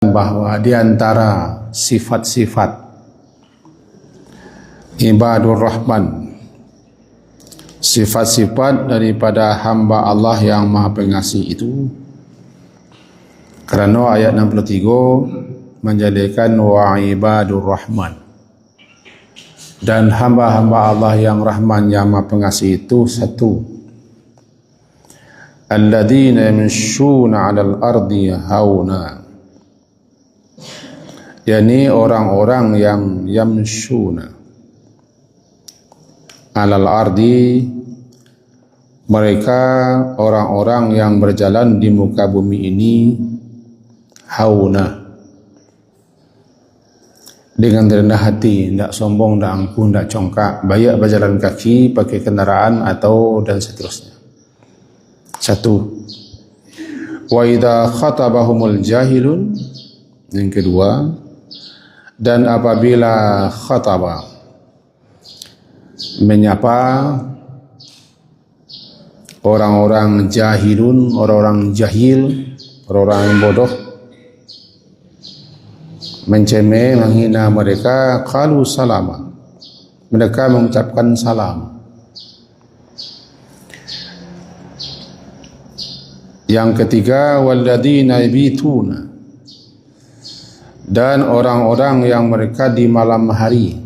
bahwa di antara sifat-sifat ibadur rahman, sifat-sifat daripada hamba Allah yang maha pengasih itu, kerana ayat 63 menjadikan wa ibadur rahman, dan hamba-hamba Allah yang rahman yang maha pengasih itu satu, alladzina yamshuna 'alal ardi hauna, yakni orang-orang yang yamshuna 'alal ardi, mereka orang-orang yang berjalan di muka bumi ini hauna, dengan rendah hati, tidak sombong, tidak angkuh, tidak congkak, baik berjalan kaki, pakai kendaraan atau dan seterusnya. Satu. Wa idza khatabahumul jahilun, yang kedua, dan apabila khataba, menyapa orang-orang jahilun, orang-orang jahil, orang-orang yang bodoh, mencemeh, menghina mereka, qalu salama, mereka mengucapkan salam. Yang ketiga, walladzina yabituna, dan orang-orang yang mereka di malam hari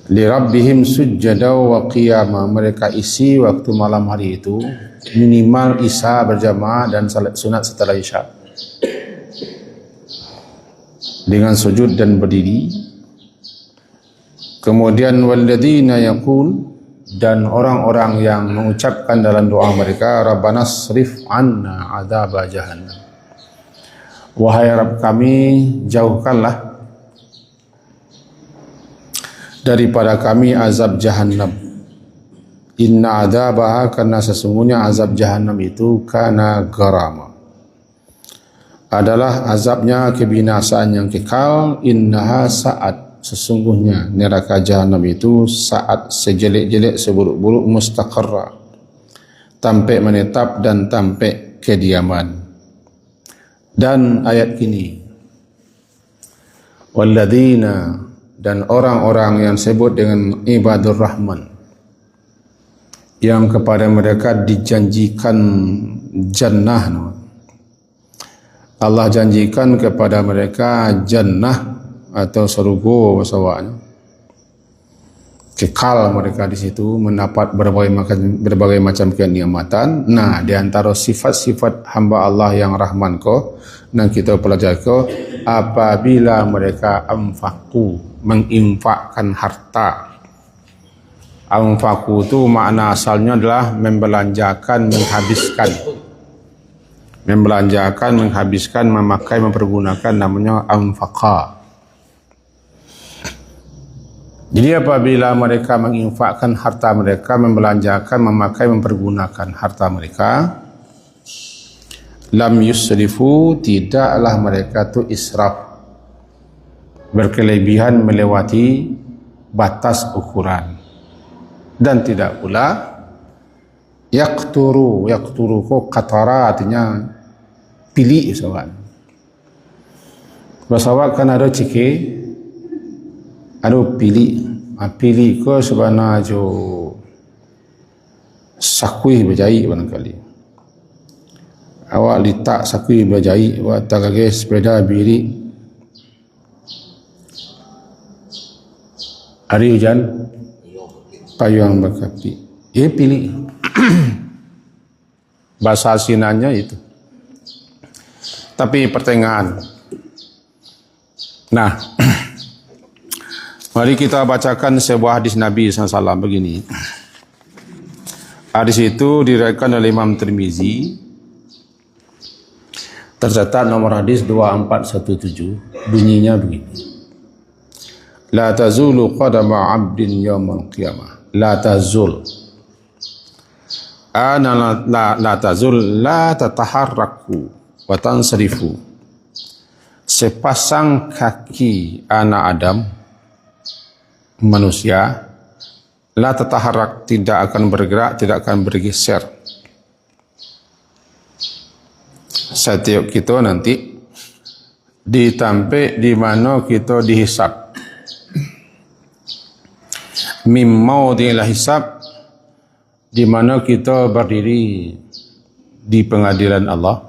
li rabbihim sujjada wa qiyama, mereka isi waktu malam hari itu minimal isya berjamaah dan salat sunat setelah isya dengan sujud dan berdiri. Kemudian walladzina yaqul, dan orang-orang yang mengucapkan dalam doa mereka, Rabbana srif anna adzaba jahannam, wahai Rabb kami, jauhkanlah daripada kami azab jahannam. Inna adzabaha, karena sesungguhnya azab jahannam itu kana garama, adalah azabnya kebinasaan yang kekal. Innaha saat, sesungguhnya neraka jahannam itu saat, sejelek-jelek, seburuk-buruk, mustaqarra, tampai menetap dan tampai kediaman. Dan ayat kini, walladzina, dan orang-orang yang sebut dengan ibadur rahman, yang kepada mereka dijanjikan jannah, Allah janjikan kepada mereka jannah atau surga bahasanya, kekal mereka di situ, mendapat berbagai macam kenikmatan. Nah, di antara sifat-sifat hamba Allah yang rahman ko, dan kita pelajari ko, apabila mereka anfaqu, menginfakkan harta. Anfaqu itu makna asalnya adalah membelanjakan, menghabiskan. Membelanjakan, menghabiskan, memakai, mempergunakan, namanya anfaqa. Jadi apabila mereka menginfakkan harta mereka, membelanjakan, memakai, mempergunakan harta mereka, lam yusrifu, tidaklah mereka tu israf, berkelebihan melewati batas ukuran, dan tidak pula yaqturu. Yaqturu ko qatara, artinya pilih sawan. Bahasa Arab kan ada cike, ada pilih. Pilih ko sebenarnya jo sakui berjahit barangkali. Awak letak sakui berjahit, awak tagage sepeda birik. Hari hujan, payung berkapi. Pilih. Bahasa asinannya itu. Tapi pertengahan. Nah, mari kita bacakan sebuah hadis Nabi SAW begini. Hadis itu diriwayatkan oleh Imam Tirmizi. Tercatat nomor hadis 2417. Bunyinya begini. La tazulu qadama 'abdin yawmal qiyamah. La tazul. Ana la tazul, la tataharraku wa tansarifu. Sepasang kaki anak Adam, manusia, la tataharrak, tidak akan bergerak, tidak akan bergeser. setiap kita nanti ditampe di mana kita dihisab. Mim maudhi'il hisab, di mana kita berdiri di pengadilan Allah.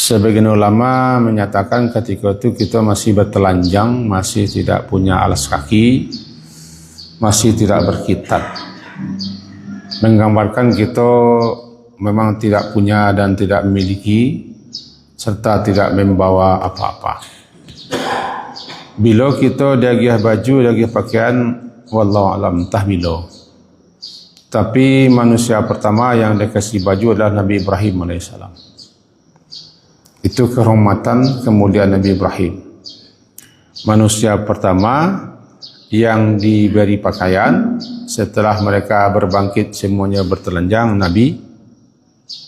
Sebagian ulama menyatakan ketika itu kita masih bertelanjang, masih tidak punya alas kaki, masih tidak berkitab, menggambarkan kita memang tidak punya dan tidak memiliki serta tidak membawa apa-apa. Bila kita dagih baju, dagih pakaian, wallahu alam, entah bila. Tapi manusia pertama yang dikasih baju adalah Nabi Ibrahim AS. Itu kehormatan kemuliaan Nabi Ibrahim. Manusia pertama yang diberi pakaian setelah mereka berbangkit semuanya bertelanjang, Nabi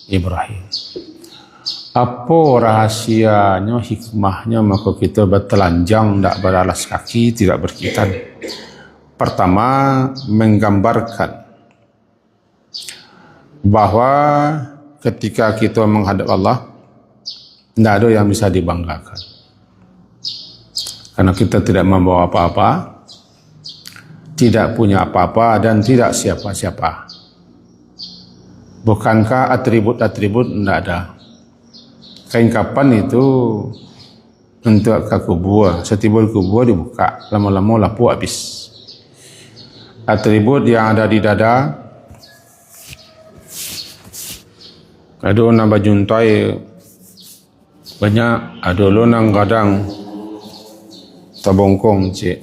Ibrahim. Apa rahasianya, hikmahnya maka kita bertelanjang, tidak beralas kaki, tidak berkitab? Pertama, menggambarkan bahwa ketika kita menghadap Allah, tidak ada yang bisa dibanggakan. Karena kita tidak membawa apa-apa, tidak punya apa-apa dan tidak siapa-siapa. Bukankah atribut-atribut tidak ada? Kain kapan itu untuk ke kubur, setibul kubur dibuka, lama-lama lapu habis. Atribut yang ada di dada, ada orang bajuntai banyak, ada lonang gadang tabongkong cik.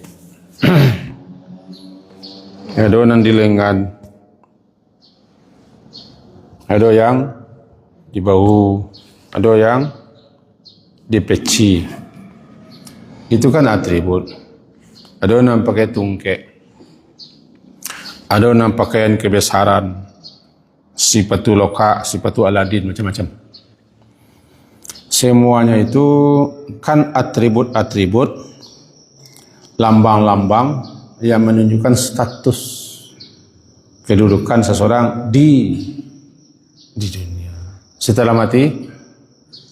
Ada orang di lengan, ada yang di bahu, ada yang di peci. Itu kan atribut. Ada orang pakai tungkek, ada orang pakaian kebesaran, sifatu loka, sifatu Aladin, macam-macam. Semuanya itu kan atribut-atribut, lambang-lambang yang menunjukkan status kedudukan seseorang di dunia. Setelah mati,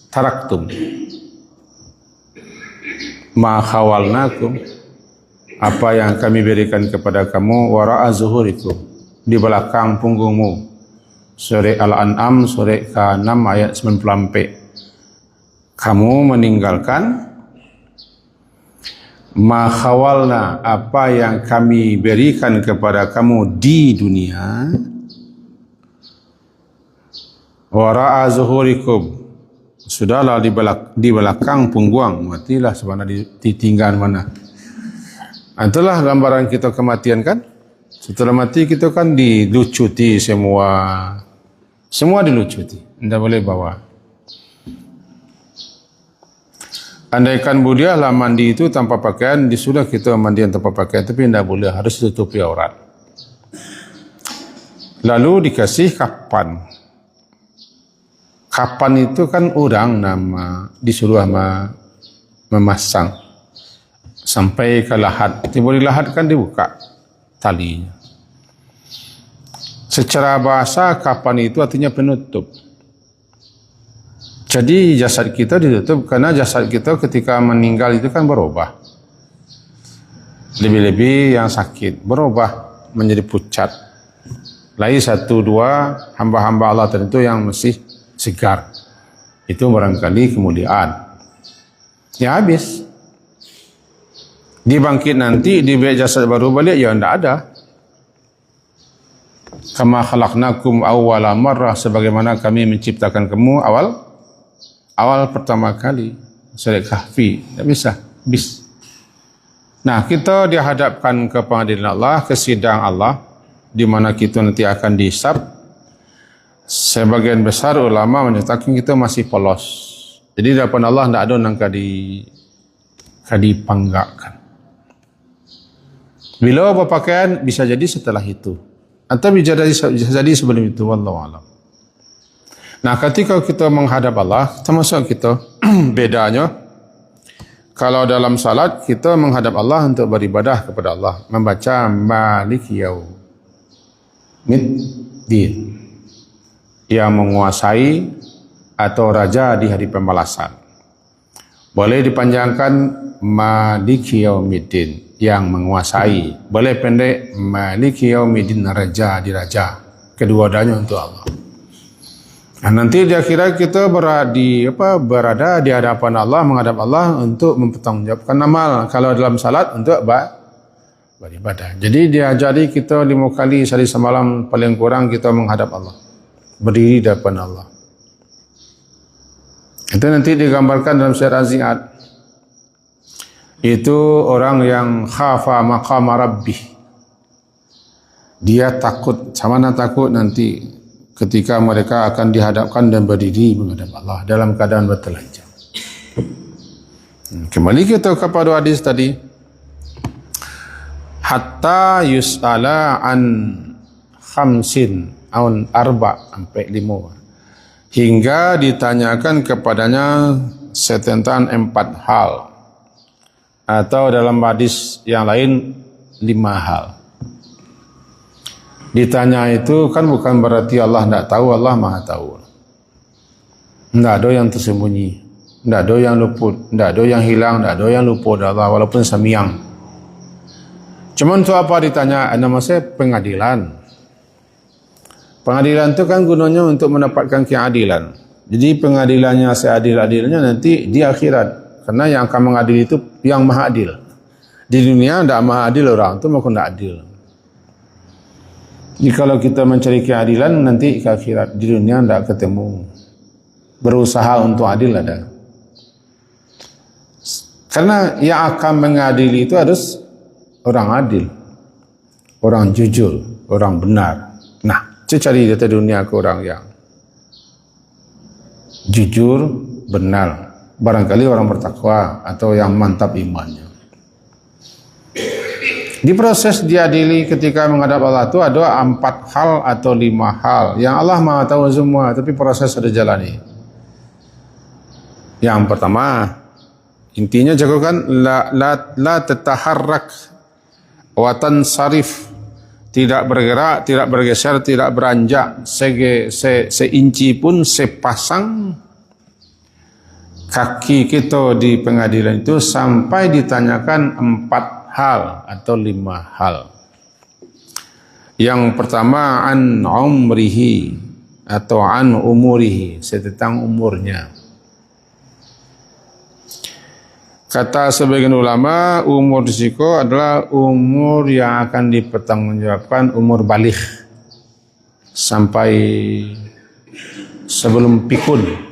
taraktum ma khawalnakum, apa yang kami berikan kepada kamu, wara'a zuhurikum, di belakang punggungmu. Surah Al-An'am, surah ke-6 ayat 94. Kamu meninggalkan ma khawalna, apa yang kami berikan kepada kamu di dunia, wara'a zuhurikum, sudahlah di belakang punggung, matilah sebenarnya ditinggal mana. Itulah gambaran kita kematian kan. Setelah mati kita kan dilucuti semua dilucuti, tidak boleh bawa. Andaikan budiahlah mandi itu tanpa pakaian, disudah kita mandian tanpa pakaian, tapi tidak boleh, harus tutupi aurat. Lalu dikasih kapan. Kapan itu kan orang nama disuruh memasang sampai ke lahat. Tiba di lahat kan dibuka talinya. Secara bahasa kapan itu artinya penutup. Jadi jasad kita ditutup karena jasad kita ketika meninggal itu kan berubah. Lebih-lebih yang sakit berubah menjadi pucat. Lain satu dua hamba-hamba Allah tertentu yang masih segar. Itu barangkali kemuliaan. Ya habis. Dibangkit nanti, dibuat jasad baru balik, ya tidak ada. Kama khalaqnakum awwala marrah, sebagaimana kami menciptakan kamu awal pertama kali. Surah Kahfi, tak bisa, habis. Nah, kita dihadapkan ke pengadilan Allah, ke sidang Allah, di mana kita nanti akan dihisab. Sebagian besar ulama menyatakan kita masih polos. Jadi di hadapan Allah tidak ada yang dipanggakan. Bila berpakaian bisa jadi setelah itu, atau bisa jadi sebelum itu, wallahu a'lam. Nah, ketika kita menghadap Allah, termasuk kita bedanya, kalau dalam salat kita menghadap Allah untuk beribadah kepada Allah, membaca Malik Yaumiddin, yang menguasai atau raja di hari pembalasan. Boleh dipanjangkan Maliki Yaumiddin, yang menguasai. Boleh pendek Maliki Yaumiddin, raja di raja. Kedua-duanya untuk Allah. Nah, nanti di akhirat kita berada di hadapan Allah, menghadap Allah untuk mempertanggungjawabkan amal. Kalau dalam salat untuk beribadah. Jadi diajari kita 5 kali sehari semalam paling kurang kita menghadap Allah, berdiri di hadapan Allah. Itu nanti digambarkan dalam syair Az-Zi'ad. Itu orang yang khafa maqama rabbih. Dia takut, sama mana takut nanti ketika mereka akan dihadapkan dan berdiri menghadap Allah dalam keadaan bertelanjang. Kembali kita kepada hadis tadi. Hatta yus'ala an khamsin aun arba sampai 5. Hingga ditanyakan kepadanya tentang 4 hal. Atau dalam hadis yang lain 5 hal. Ditanya itu kan bukan berarti Allah tidak tahu, Allah Maha tahu. Tidak ada yang tersembunyi, tidak ada yang luput, tidak ada yang hilang, tidak ada yang luput dari Allah walaupun samiang. Cuma untuk apa ditanya? Nama saya pengadilan. Pengadilan itu kan gunanya untuk mendapatkan keadilan. Jadi pengadilannya seadil-adilnya nanti di akhirat. Karena yang akan mengadili itu yang maha adil. Di dunia tidak maha adil orang itu, maka tidak adil. Jadi kalau kita mencari keadilan nanti ke akhirat, di dunia tidak ketemu. Berusaha untuk adil ada. Karena yang akan mengadili itu harus orang adil, orang jujur, orang benar. Nah, saya cari di dunia ke orang yang jujur, benar. Barangkali orang bertakwa atau yang mantap imannya. Di proses diadili ketika menghadap Allah itu ada 4 hal atau 5 hal yang Allah Maha tahu semua, tapi proses ada jalani. Yang pertama, intinya jagokan la tataharrak wa tansarif, tidak bergerak, tidak bergeser, tidak beranjak seinci pun, sepasang kaki kita di pengadilan itu sampai ditanyakan 4 hal atau 5 hal. Yang pertama an umrihi atau an umurihi, tentang umurnya. Kata sebagian ulama, umur risiko adalah umur yang akan dipertanggungjawabkan, umur baligh sampai sebelum pikun.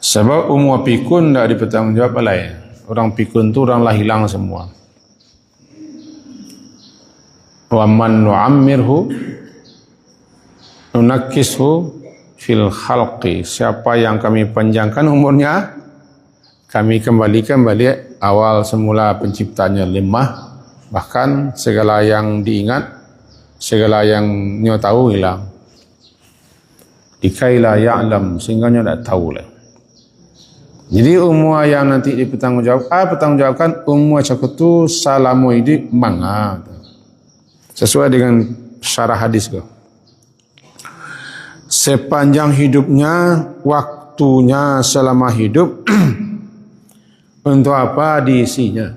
Sebab umur pikun tidak dipertanggungjawab oleh orang pikun tu orang lah hilang semua. Wa man nu'ammirhu nunakkishu fil khalqi. Siapa yang kami panjangkan umurnya, kami kembalikan balik awal semula penciptanya lemah, bahkan segala yang diingat, segala yang nyo tahu hilang. Dikaila ya'lam, sehingga nyo tak tahu lah. Jadi umur yang nanti dipertanggungjawabkan umur cakap tu salamu hidup manga. Sesuai dengan syarah hadis ke. Sepanjang hidupnya, waktunya selama hidup untuk apa diisinya?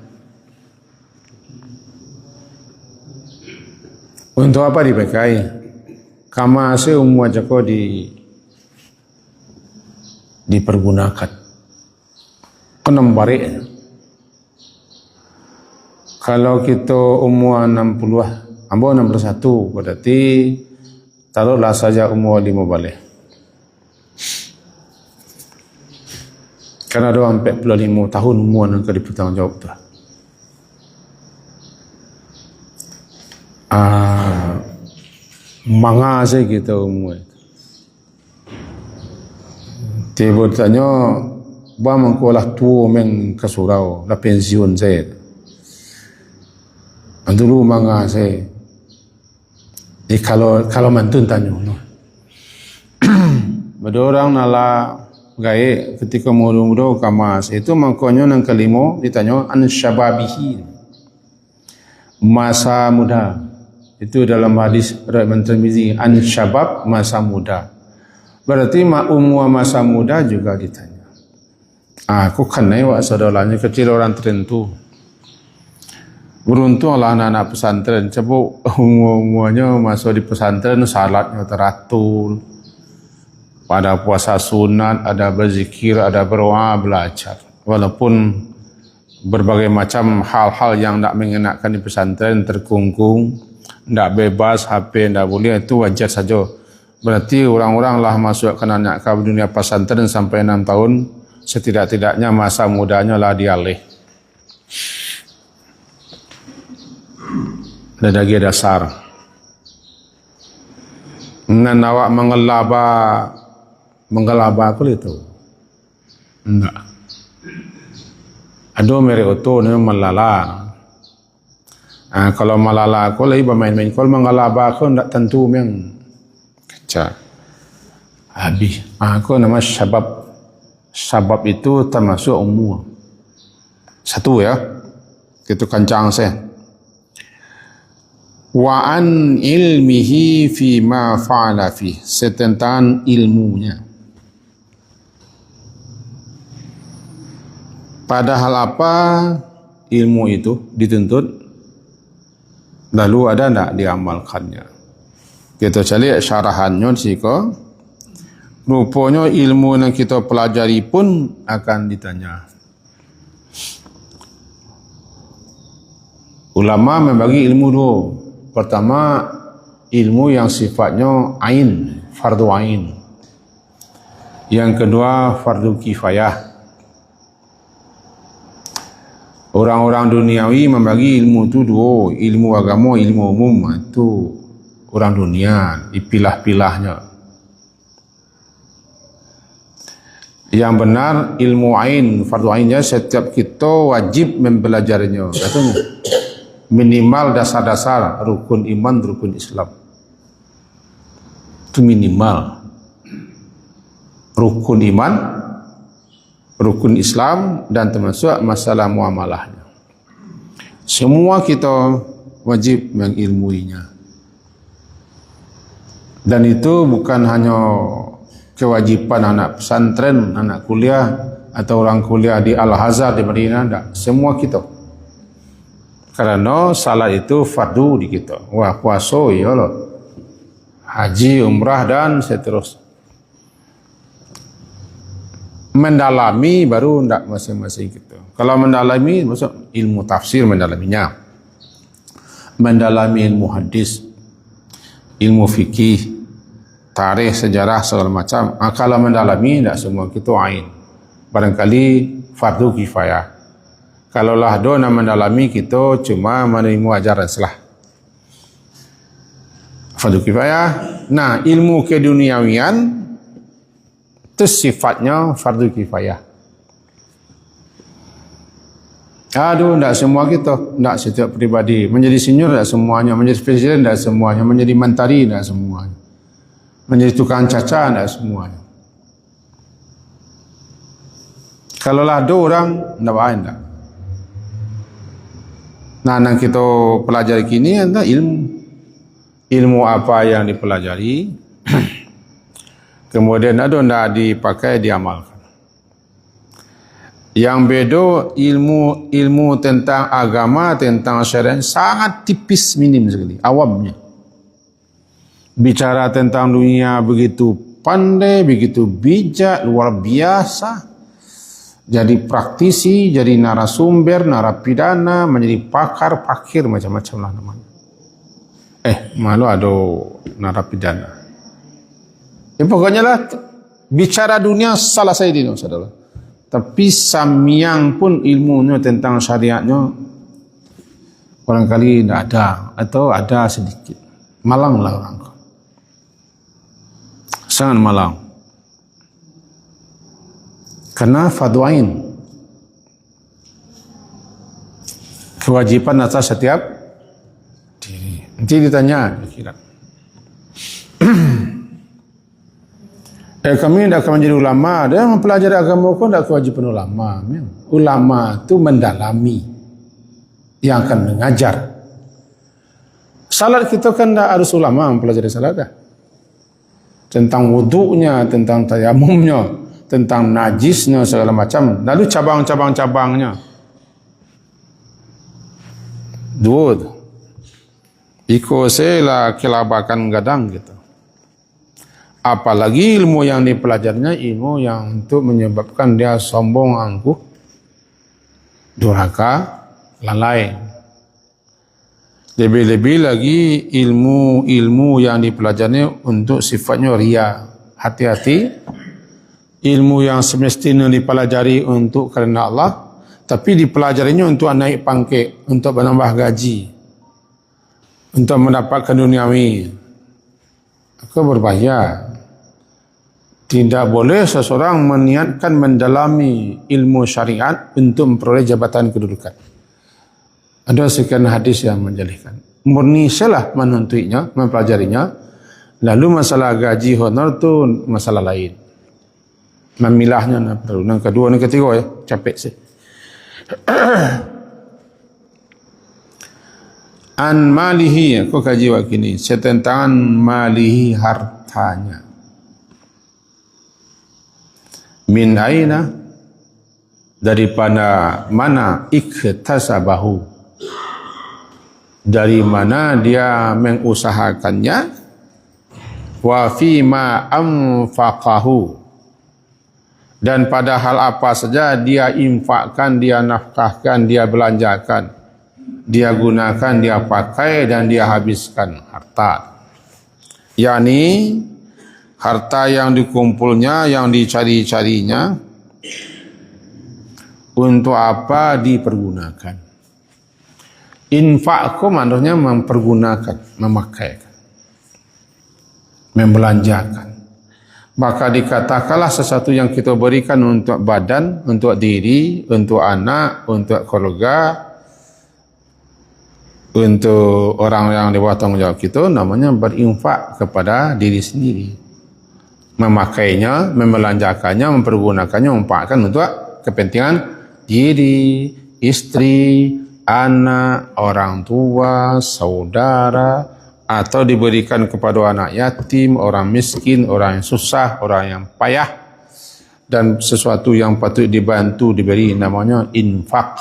Untuk apa dipakai? Kama umur cakap dipergunakan. Penembari. Kalau kita umur 60, ambo 61, berarti taruhlah saja umur 5 balik. Karena ada 45 tahun umur yang akan dipertanggungjawab tu. Manga saya kita umur. Tiba tanya, ba mengkolah tua meng ke surau, dah pensiun saya. Dulu manga saya. Kalau mantun tanya, no. Ada orang nala gaya ketika muda-muda kamas itu mangkonyo nang kelima ditanya an syababihi, masa muda. Itu dalam hadis riwayat Tirmizi, an syabab, masa muda. Berarti umur masa muda juga ditanya. Aku kenai wak saudaranya kecil orang tertentu. Beruntunglah anak-anak pesantren. Coba umurnya masuk di pesantren, salatnya teratur. Pada puasa sunat, ada berzikir, ada berdoa, belajar. Walaupun berbagai macam hal-hal yang tidak mengenakan di pesantren terkungkung, tidak bebas, HP tidak boleh, itu wajar saja. Berarti orang-orang lah masuk ke anak ke dunia pesantren sampai 6 tahun, setidak-tidaknya masa mudanya lah dialih. Ada lagi dasar. Dengan awak menggelaba aku itu. Enggak. Ada mereka itu melala. Kalau melala aku lagi bermain-main. Kalau menggelaba aku tidak tentu memang kaca. Habis. Aku nama syabab. Syabab itu termasuk umur. Satu ya. Itu kancang saya. Wa an ilmihi fi ma fa'ala fi, tentang ilmunya. Padahal apa ilmu itu dituntut, lalu ada tidak diamalkannya. Kita cari syarahannya siko. Rupanya ilmu yang kita pelajari pun akan ditanya. Ulama membagi ilmu dua. Pertama, ilmu yang sifatnya ain, fardu ain. Yang kedua, fardu kifayah. Orang-orang duniawi membagi ilmu itu dua, ilmu agama, ilmu umum. Itu orang dunia, dipilah-pilahnya. Yang benar, ilmu ain, fardu ainnya setiap kita wajib mempelajarinya. Katanya. Minimal dasar-dasar rukun iman, rukun Islam. Itu minimal. Rukun iman, rukun Islam, dan termasuk masalah muamalahnya. Semua kita wajib mengilmuinya. Dan itu bukan hanya kewajiban anak pesantren, anak kuliah, atau orang kuliah di Al-Azhar di Madinah. Tak. Semua kita. Karena salat itu fardu di kita. Wah, puasa ya Allah. Haji, umrah dan seterusnya. Mendalami baru tidak masing-masing kita. Kalau mendalami maksud ilmu tafsir mendalaminya. Mendalami ilmu hadis, ilmu fikih, tarikh, sejarah segala macam. Kalau mendalami tidak semua kita ain. Barangkali fardu kifayah. Kalau lah dona mendalami kita cuma menerima ajaran salah. Fardu kifayah. Nah, ilmu keduniawian itu sifatnya fardu kifayah. Aduh, tidak semua kita, tidak setiap pribadi. Menjadi senior tidak semuanya, menjadi presiden tidak semuanya, menjadi mentari tidak semuanya, menjadi tukang caca tidak semuanya. Kalau lah ada orang, tidak baik tidak. Nah, yang kita pelajari kini adalah ilmu apa yang dipelajari, kemudian ada tidak dipakai, diamalkan. Yang beda ilmu tentang agama, tentang syariat sangat tipis, minim sekali, awamnya. Bicara tentang dunia begitu pandai, begitu bijak, luar biasa. Jadi praktisi, jadi narasumber, narapidana, menjadi pakar, pakir, macam-macam lah namanya. Malu ada narapidana. Pokoknya lah, bicara dunia salah saya ini, saudara. Tapi samyang pun ilmunya tentang syariatnya, barangkali tidak ada, atau ada sedikit. Malang lah orang. Sangat malang. Karena fardu ain. Kewajiban atas setiap diri. Nanti ditanya akhirat. Kami tidak akan menjadi ulama. Dia mempelajari agama pun tidak kewajiban ulama. Ulama itu mendalami. Yang akan mengajar. Salat kita kan tidak harus ulama mempelajari salat dah. tentang wuduknya, tentang tayamumnya, tentang najisnya segala macam. Lalu cabang-cabang-cabangnya. Dua tu. Iko sela kelabakan gadang gitu. Apalagi ilmu yang dipelajarinya ilmu yang untuk menyebabkan dia sombong, angkuh, durhaka, lalai. Lebih-lebih lagi ilmu yang dipelajarinya untuk sifatnya ria. Hati-hati. Ilmu yang semestinya dipelajari untuk kerana Allah, tapi dipelajarinya untuk naik pangkat, untuk menambah gaji, untuk mendapatkan duniawi. Itu berbahaya. Tidak boleh seseorang meniatkan mendalami ilmu syariat untuk memperoleh jabatan kedudukan. Ada sekian hadis yang menjelaskan. Murni salah menuntuinya, mempelajarinya. Lalu masalah gaji honor tu masalah lain. Memilahnya nak perlu. Yang kedua, yang ketiga ya, capek sih. An malihi, aku kaji wakini. Tentang malihi, hartanya. Min aina, daripada mana iktasabahu, dari mana dia mengusahakannya, wa fima anfaqahu, dan pada hal apa saja dia infakkan, dia nafkahkan, dia belanjakan, dia gunakan, dia pakai dan dia habiskan harta. Yani harta yang dikumpulnya, yang dicari-carinya, untuk apa dipergunakan. Infak itu maksudnya mempergunakan, memakaikan, membelanjakan. Maka dikatakanlah sesuatu yang kita berikan untuk badan, untuk diri, untuk anak, untuk keluarga, untuk orang yang di bawah tanggungjawab kita, namanya berinfak kepada diri sendiri. Memakainya, membelanjakannya, mempergunakannya, mempakaikan untuk kepentingan diri, istri, anak, orang tua, saudara, atau diberikan kepada anak yatim, orang miskin, orang yang susah, orang yang payah, dan sesuatu yang patut dibantu, diberi, namanya infak.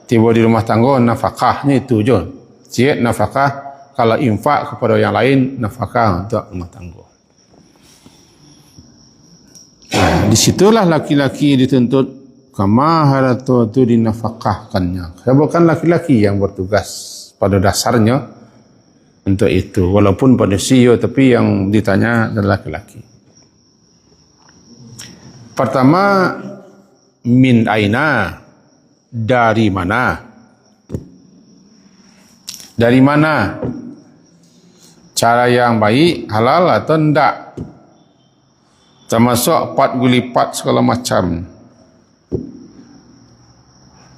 Tiba di rumah tangga, nafkahnya itu je. Cik nafkah, kalau infak kepada yang lain, nafkah untuk rumah tangga. Disitulah laki-laki dituntut kamaharatu itu dinafkahkannya. Bukan laki-laki yang bertugas pada dasarnya untuk itu, walaupun pada CEO, tapi yang ditanya adalah laki-laki. Pertama, min aina, dari mana? Dari mana? Cara yang baik, halal atau tidak? Termasuk 4 gulipat segala macam.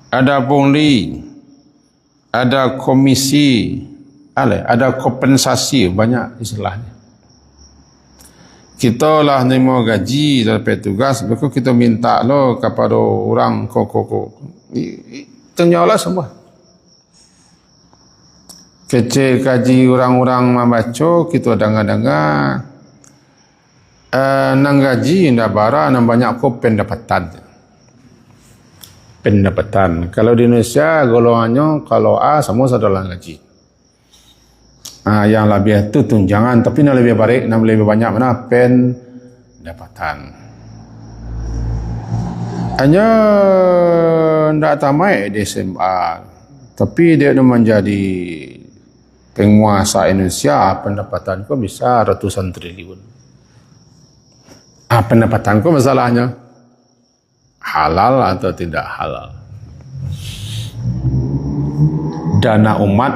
Ada pungli, ada komisi, ada kompensasi, banyak istilahnya. Kita lah nerima gaji daripada tugas, maka kita minta lo kepada orang koko. Tanyalah semua. Kecil kaji orang-orang membaca, kita dengar-dengar. Nang gaji ndak bara, nang banyak ko pendapatan. Kalau di Indonesia golongannya kalau A semua adalah gaji. Yang lebih itu tunjangan, tapi yang lebih baik, yang lebih banyak mana pendapatan. Hanya ndak tamat di SMA, tapi dia menjadi penguasa Indonesia, pendapatan kau bisa ratusan triliun. Pendapatanku masalahnya halal atau tidak halal. Dana umat,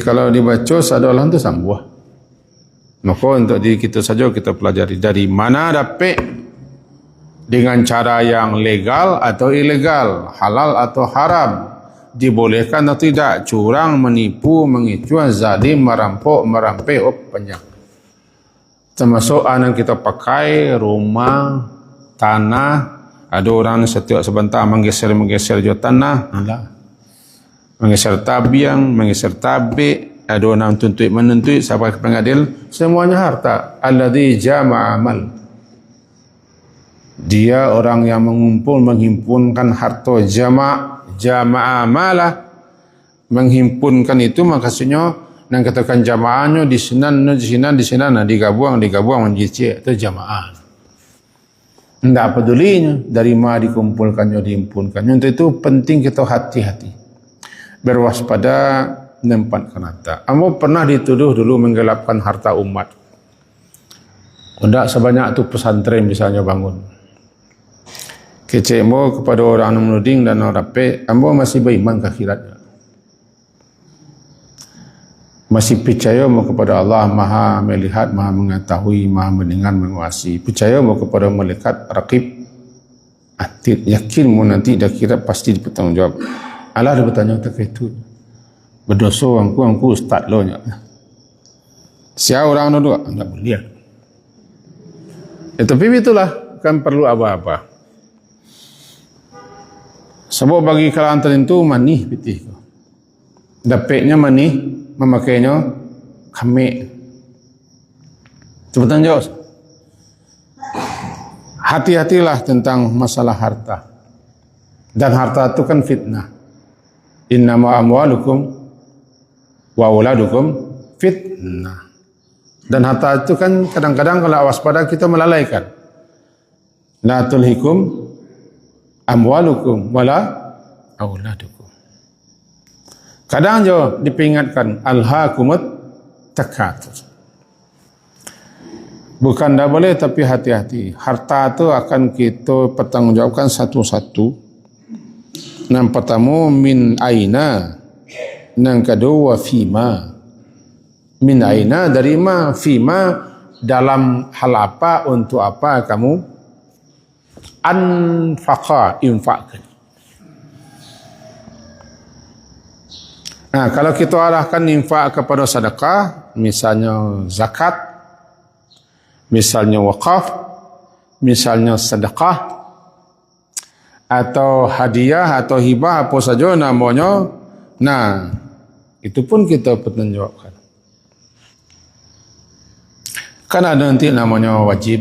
kalau dibaca adalah itu sambuah. Maka untuk diri kita saja kita pelajari dari mana dapat, dengan cara yang legal atau ilegal, halal atau haram, dibolehkan atau tidak, curang, menipu, mengicu, zalim, merampok, merampai, banyak. Termasuk yang kita pakai, rumah, tanah. Ada orang setiap sebentar menggeser juga tanah. Menggeser tabiang, menggeser tabik, ada orang tuntut menuntut sampai ke pengadilan, semuanya harta. Alladzi jama'a mal. Dia orang yang menghimpunkan harta. Jama'a malah, menghimpunkan itu maksudnya dan katakan jamaahnya di sana digabung menjadi itu jamaah. Tidak pedulinya dari mana dikumpulkannya dihimpunkannya. Untuk itu penting kita hati-hati, berwaspada, menempatkan harta. Kamu pernah dituduh dulu menggelapkan harta umat. Tidak sebanyak itu pesantren misalnya bangun. Kecemo kepada orang menuding dan orang rapi, kamu masih beriman ke akhiratnya. Masih percaya kepada Allah Maha melihat, Maha mengetahui, Maha mendengar, menguasai. Percaya kepada malaikat raqib atid, yakin nanti dah kira pasti bertanggungjawab. Allah ada bertanya terkait itu. Berdosa angku ustaz lo nya. Siapa orang itu enggak boleh. Tapi itulah kan perlu apa-apa. Sebab bagi kalangan tertentu manih pitih. Dapatnya manih, memakainya kami. Cepetan jawab. Hati-hatilah tentang masalah harta. Dan harta itu kan fitnah. Innama amwalukum wa auladukum fitnah. Dan harta itu kan kadang-kadang kalau waspada kita melalaikan. La tulhikum amwalukum wala auladukum. Kadang jo diperingatkan alhaakumut takatsur. Bukan tidak boleh tapi hati-hati. Harta itu akan kita pertanggungjawabkan satu-satu. Yang pertama min aina, yang kedua fima. Min aina dari ma, fima dalam hal apa, untuk apa kamu anfaqa, infakkan. Nah, kalau kita arahkan infak kepada sedekah, misalnya zakat, misalnya wakaf, misalnya sedekah, atau hadiah, atau hibah, apa saja namanya, nah, itu pun kita pertanggungjawabkan. Kan ada nanti namanya wajib,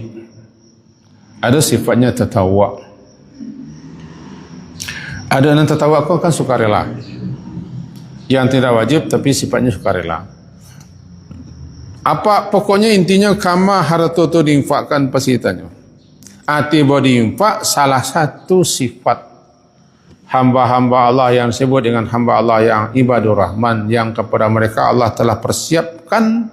ada sifatnya tatawwa. Ada yang tatawwa kan sukarela. Yang tidak wajib tapi sifatnya sukarela. Apa pokoknya intinya kama harta itu diinfakkan pasitanya. Atiba diinfak salah satu sifat hamba-hamba Allah yang disebut dengan hamba Allah yang ibadur rahman, yang kepada mereka Allah telah persiapkan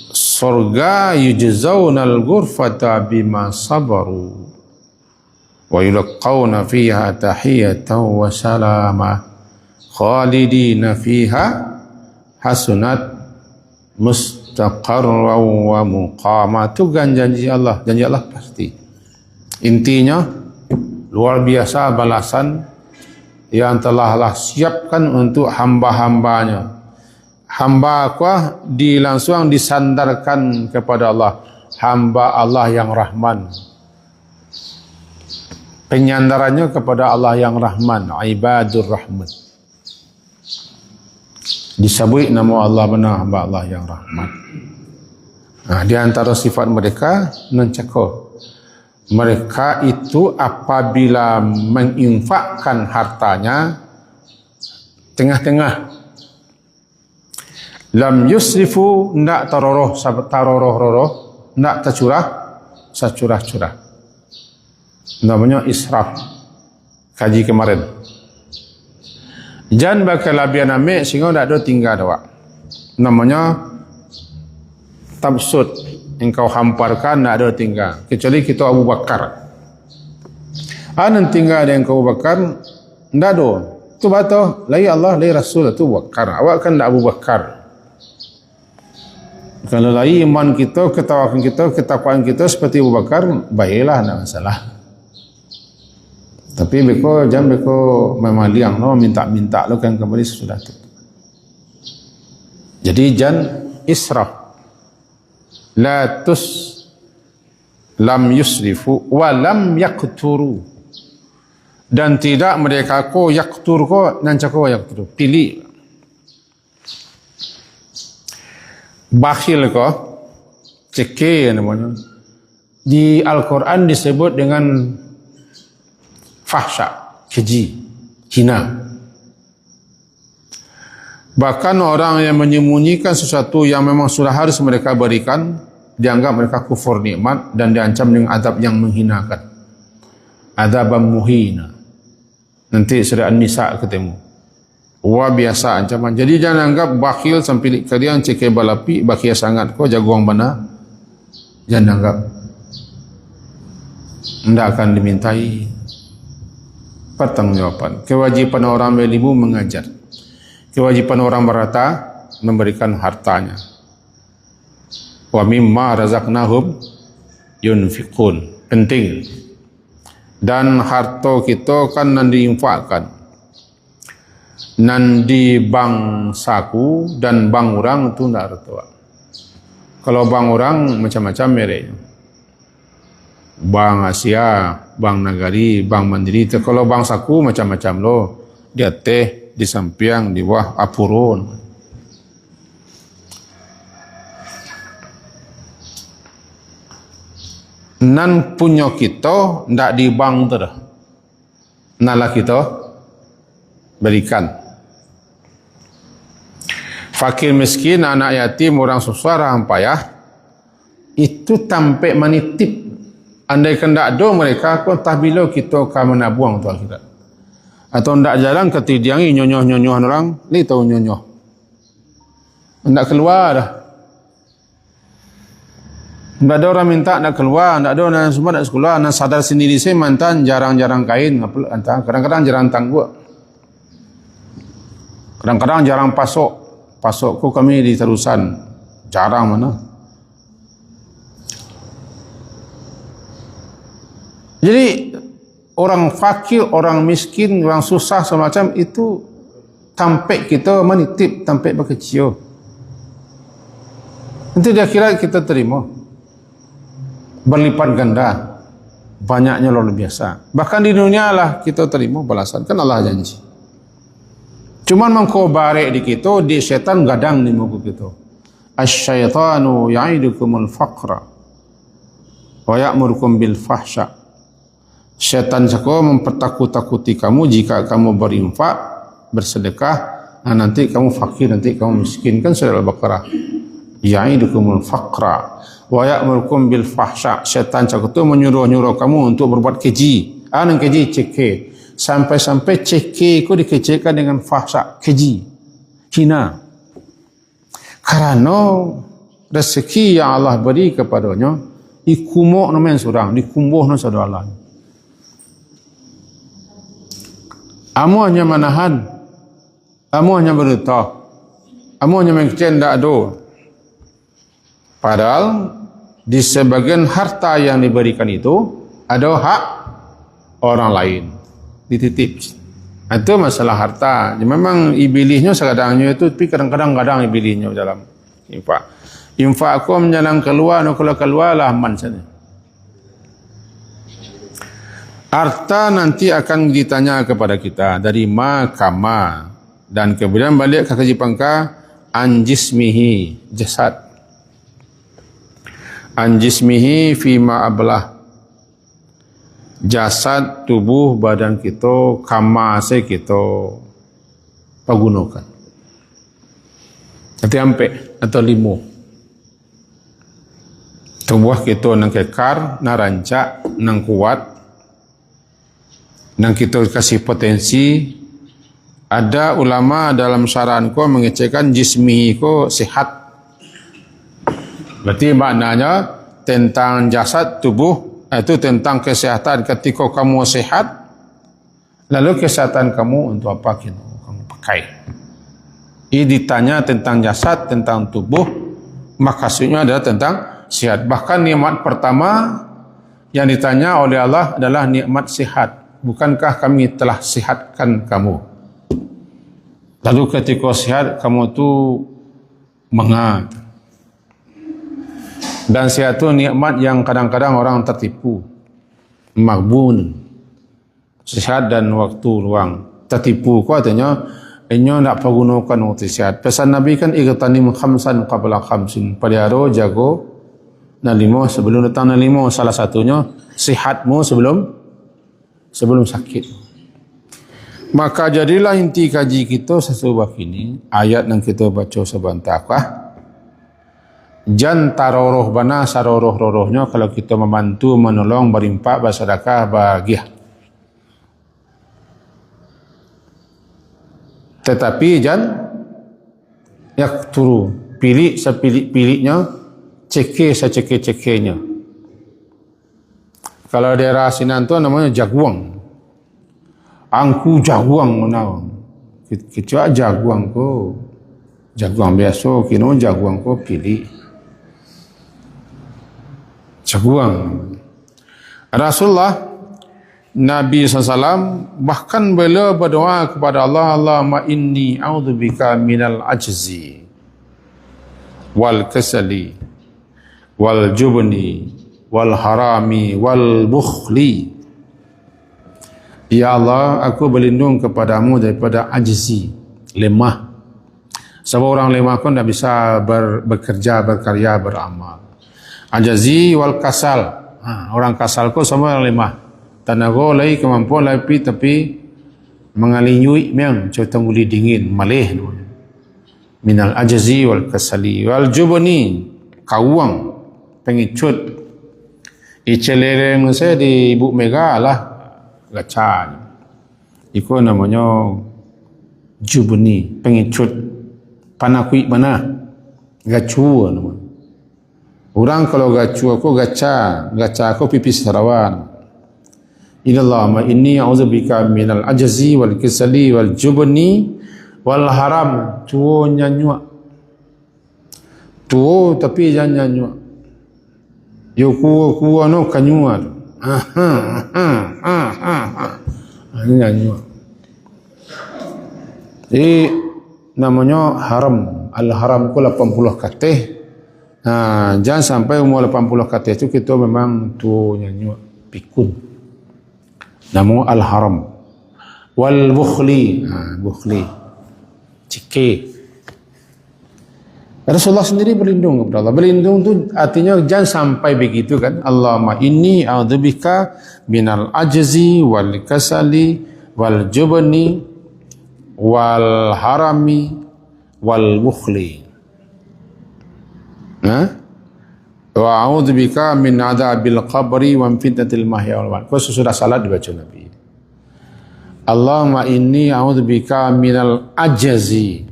surga, yujzaunal ghurfata bima sabaru wa yulqauna fiha tahiyatan wa salama khalidina fiha hasunat mustaqarra wa muqama. Itu janji Allah pasti. Intinya luar biasa balasan yang telah Allah siapkan untuk hamba-hambanya. Hamba kuah langsung disandarkan kepada Allah, hamba Allah yang Rahman. Penyandarannya kepada Allah yang Rahman, ibadur Rahman. Disebut nama Allah benar, hamba Allah yang Rahman. Nah, di antara sifat mereka mencakap. Mereka itu apabila menginfakkan hartanya tengah-tengah, lam yusrifu, ndak taroroh, ndak tercurah-curah. Namanya israf. Kaji kemarin. Jangan bakal labian ambil sehingga ndak ada tinggal dawak. Namanya tabsud. Engkau hamparkan ndak ada tinggal. Kecuali kita Abu Bakar. Anan tinggal ada engkau Abu Bakar ndak ada. Tu batu lai Allah lai Rasul tu Bakar. Awak kan ndak Abu Bakar. Kalau lai iman kita, ketakwaan kita seperti Abu Bakar, baiklah, tidak masalah. Tapi beko jangan beko memaliang no, minta-minta lo kan kembali sesudah itu. Jadi jangan israf. La lam yusrifu wa lam yaqturu. Dan tidak mereka ko yaqtur ko nan cako yaqturu. Pilih. Bakhil ko, ceke namanya. Di Al-Quran disebut dengan fahsya, keji, hina. Bahkan orang yang menyembunyikan sesuatu yang memang sudah harus mereka berikan, dianggap mereka kufur nikmat dan diancam dengan azab yang menghinakan. Azab muhina. Nanti surah An-Nisa ketemu. Wah biasa ancaman. Jadi jangan anggap bakhil sampai kalian cekeh balapi, bakhil sangat kau jagoan mana. Jangan anggap. Tidak akan dimintai pertanggungjawaban. Kewajiban orang berilmu mengajar. Kewajiban orang berharta memberikan hartanya. Wa mimma razaqnahum yunfiqun. Penting. Dan harta kita kan nan diinfakkan. Nan di bank saku dan bank orang itu tidak harta. Kalau bank orang macam-macam mereknya. Bank Asia, Bank Nagari, Bank Mandiri. Kalau bank saku macam-macam loh. Di atas, di samping, di bawah, apurun. Nan punya kita ndak di bank tu dah. Nalah kita berikan. Fakir miskin, anak yatim, orang susah, orang payah itu tampak menitip. Andai kendak do mereka, kau tak bila kita akan menabuang tu akhirat. Atau ndak jalan ketidiangi nyonyoh-nyonyoh orang, ni tahu nyonyoh. Ndak keluar dah. Ndak ada orang minta nak keluar, ndak ada orang semua nak sekolah, nak sadar sendiri saya mantan jarang-jarang kain, kadang-kadang jarang tangguk. Kadang-kadang jarang pasok. Pasokku kami di terusan, jarang mana. Jadi orang fakir, orang miskin, orang susah semacam itu tampik kita menitip, tampik berkecil. Nanti di akhirat kita terima berlipat ganda, banyaknya luar biasa. Bahkan di dunia lah kita terima balasan, kan Allah janji. Cuman mengko barek di kita, di syaitan gadang di muka kita. Asy-syaitanu ya'idukumul faqra wa ya'murukum bil fahsya. Syaitan sako mempertakut-takuti kamu jika kamu berinfak, bersedekah, nanti kamu fakir, nanti kamu miskin. Kan surah Al-Baqarah. Ya'idukumul faqra wa ya'murukum bil fahsya. Syaitan sako tu menyuruh-nyuruh kamu untuk berbuat keji. Nang keji cekeh. Sampai-sampai cekeh ku dikecehkan dengan fahsya, keji, hina. Karena rezeki yang Allah beri kepadanya, ikumuk namen surang, dikumbuh na saudara Allah. Amu hanya manahan, amu hanya berutah, amu hanya mengkecen tak ada. Padahal di sebagian harta yang diberikan itu ada hak orang lain. Dititip. Itu masalah harta. Memang ibilihnya sekadangnya itu, tapi kadang-kadang ibilihnya dalam infak. Infak aku menjalan keluar, kalau keluar lah aman saja. Harta nanti akan ditanya kepada kita dari ma kama, dan kemudian balik ke kaji pangka anjismihi, jasad. Anjismihi fima ablah, jasad, tubuh, badan kita, kamase kita pergunakan. Nanti ampe atau limo. Tubuh kita nang kekar, nang rancak, nang kuat, nang kita kasih potensi. Ada ulama dalam syarahan ko mengecekkan jismihi ko sihat. Berarti maknanya tentang jasad, tubuh, itu tentang kesehatan. Ketika kamu sehat, lalu kesehatan kamu untuk apa kamu pakai? Ini ditanya tentang jasad, tentang tubuh, maksudnya adalah tentang sehat. Bahkan nikmat pertama yang ditanya oleh Allah adalah nikmat sehat. Bukankah kami telah sehatkan kamu? Lalu ketika sehat, kamu tu mengat. Dan sehat itu nikmat yang kadang-kadang orang tertipu. Maghbun. Sehat dan waktu luang. Tertipu. Artinya Inyo nak pergunakan waktu sihat. Pesan Nabi kan igtanim khamsan qabla khamsin. Pelihara jago na 5 sebelum datang na 5. Salah satunya sihatmu sebelum sakit. Maka jadilah inti kaji kita sesuatu ini ayat yang kita baca sebentar jan taroroh bana saroroh-rorohnya kalau kita membantu menolong berimpak bersedekah bahagia. Tetapi jan yak turu pilih sepilik-piliknya, cekeh secekeh-cekehnya. Kalau daerah Sinan tu namanya jaguang. Angku jaguang menawang. Kecuali jaguang ko. Jaguang biasa, kino jaguang ko pilih. Jaguang. Rasulullah Nabi SAW bahkan beliau berdoa kepada Allah, Allahumma inni a'udzubika minal ajzi wal kasali wal jubni wal harami wal bukhli. Ya Allah, aku berlindung kepadamu daripada ajzi, lemah. Sebab orang lemah pun tak bisa bekerja, berkarya, beramal. Ajzi wal kasal. Orang kasal ko semua orang lemah. Tanago lai kemampuan lai tapi mengalinyui memang contoh nguli dingin malih minal ajzi wal kasali wal jubni kawang pengicut icelereng saya di Ibu Mega lah gacan itu namanya jubni pengicut panakui mana gacu namanya orang kalau gacu aku gaca aku pipis sarawan. Illallahumma inni a'udzubika minal ajzi wal kasali wal jubni wal haram. Tuo nyanyua. Tuo tapi jangan nyanyua. Yo kuo no kanyua. Nyanyua. Ini namanya haram. Al haram ku 80 kateh. Jangan sampai umur 80 kateh itu kita memang tuo nyanyua pikun. Namu al-haram wal bukhli, bukhli cike. Rasulullah sendiri berlindung kepada Allah. Berlindung tu artinya jangan sampai begitu kan. Allahumma inni a'udzubika minal ajzi wal kasali wal jubni wal harami wal bukhli. Wa a'udzubika min adzabil qabri wa min fitnatil mahya wal mamat. Kau sudah salat dibaca Nabi. Allahumma inni a'udzubika minal ajzi,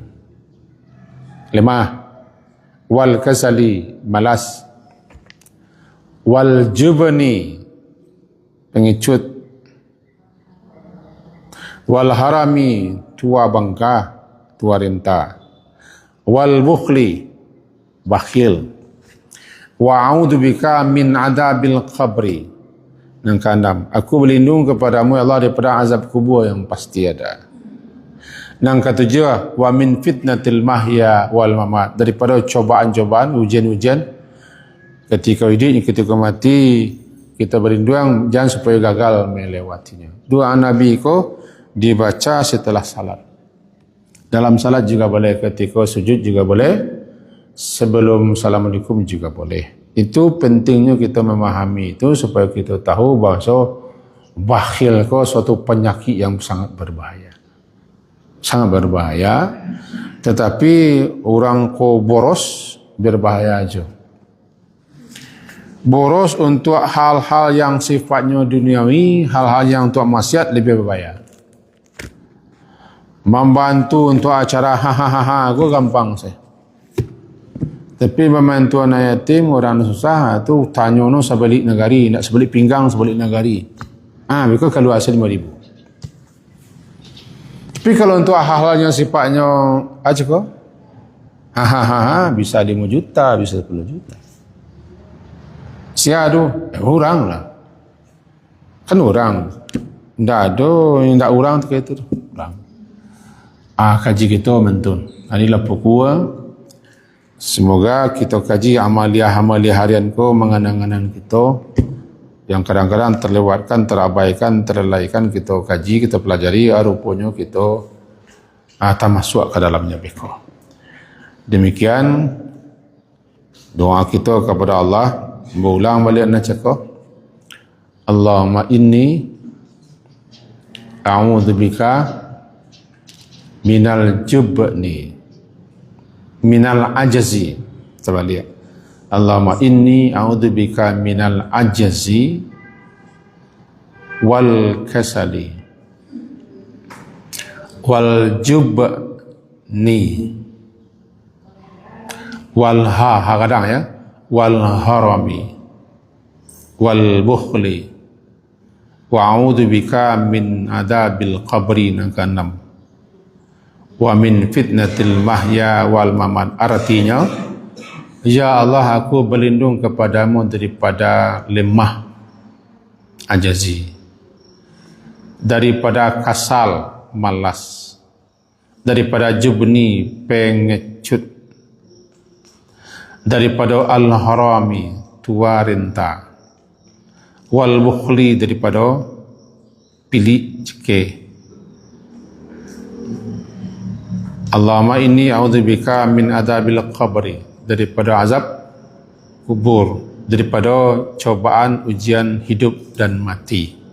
lemah, wal kasali, malas, wal jubni, pengecut, wal harami, tua bangka, tua renta, wal bukhli, bakhil. Wa a'udzubika min adzabil qabri. Yang keenam, aku berlindung kepadamu ya Allah daripada azab kubur yang pasti ada. Yang ketujuh, wa min fitnatil mahya wal mamat, daripada cobaan-cobaan, ujian-ujian ketika hidup, ketika mati. Kita berlindung jangan supaya gagal melewatinya. Doa Nabi ko dibaca setelah salat. Dalam salat juga boleh, ketika sujud juga boleh, sebelum Assalamualaikum juga boleh. Itu pentingnya kita memahami itu supaya kita tahu bahawa bakhil ko suatu penyakit yang sangat berbahaya. Sangat berbahaya. Tetapi orang ko boros berbahaya aja. Boros untuk hal-hal yang sifatnya duniawi, hal-hal yang untuk maksiat lebih berbahaya. Membantu untuk acara hahaha, aku gampang saya. Tapi membantu anak yatim, orang susah, tu tanya no sebalik negari, nak sebalik pinggang, sebalik negari. Mereka kalau hasil 5,000. Tapi kalau untuk hal-hal yang sifatnya aja kok, bisa 5 juta, bisa 10 juta. Siapa orang lah. Kan orang. Tak ada, tak orang tu kata tu. Orang. Kaji kita mentun. Inilah pokok. Semoga kita kaji amalia-amalia harian ko mengenang-enang kita yang kadang-kadang terlewatkan, terabaikan, terlalaikan, kita kaji, kita pelajari, rupanya kita termasuk ke dalamnya beko. Demikian doa kita kepada Allah. Berulang balik nak cakap, Allahumma inni a'udzubika minal jubni minal ajzi. Terbalik. Allahumma inni a'udzubika minal ajzi wal kasali wal jubni wal kadang ya, wal harami wal bukhli wa a'udzu bika min adabil qabri nakanam wa min fitnatil mahya wal mamat. Artinya, ya Allah, aku berlindung kepadamu daripada lemah ajazi, daripada kasal malas, daripada jubni pengecut, daripada al-harami tua renta, wal bukhli daripada pilih cekeh. Allahumma inni a'udzubika min adabil qabri, daripada azab kubur, daripada cobaan ujian hidup dan mati.